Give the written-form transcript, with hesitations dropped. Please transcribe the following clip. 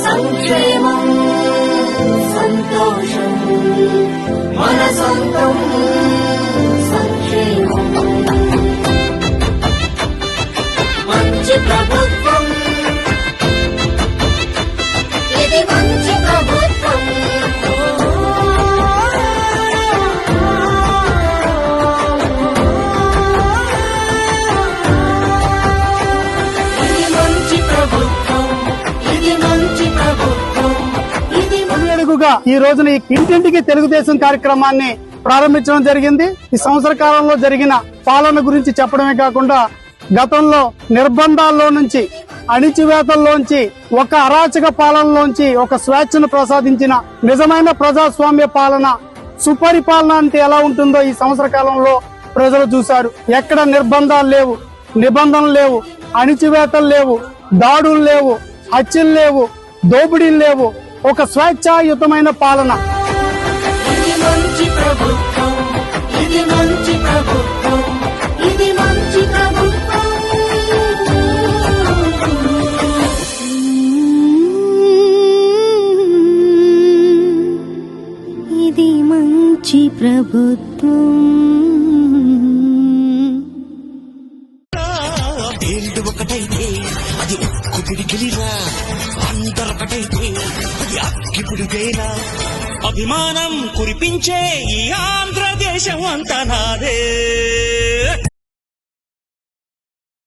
సంక్షేమం సంతోషం మన సొంతం సంక్షేమం మంచి ప్రభుత్వం ఇది మంచి ప్రభుత్వం ఇది మంచి ప్రభుత్వం ఇది మంచి ప్రభుత్వం ఇది అడుగుగా ఈ రోజున ఈ ఇంటింటికి తెలుగుదేశం కార్యక్రమాన్ని ప్రారంభించడం జరిగింది. ఈ సంవత్సర కాలంలో జరిగిన పాలన గురించి చెప్పడమే కాకుండా గతంలో నిర్బంధాల్లో నుంచి అణిచివేతల్లోంచి ఒక అరాచక పాలనలోంచి ఒక స్వేచ్ఛను ప్రసాదించిన నిజమైన ప్రజాస్వామ్య పాలన సుపరిపాలన అంటే ఎలా ఉంటుందో ఈ సంవత్సర కాలంలో ప్రజలు చూశారు. ఎక్కడ నిర్బంధాలు లేవు, నిబంధనలు లేవు, అణిచివేతలు లేవు, దాడులు లేవు, హత్యలు లేవు, దోపిడీలు లేవు. ఒక స్వేచ్ఛాయుతమైన పాలన. ఇది మంచి ప్రభుత్వం ఇది మంచి ప్రభుత్వం ఇది మంచి ప్రభుత్వం ఇది మంచి ప్రభుత్వం ఒకటైతే అది కుదిరికిలిరా అందరొకటైతే అది అక్కిపుడిగైనా అభిమానం కురిపించే ఈ ఆంధ్రదేశం అంతా నాదే.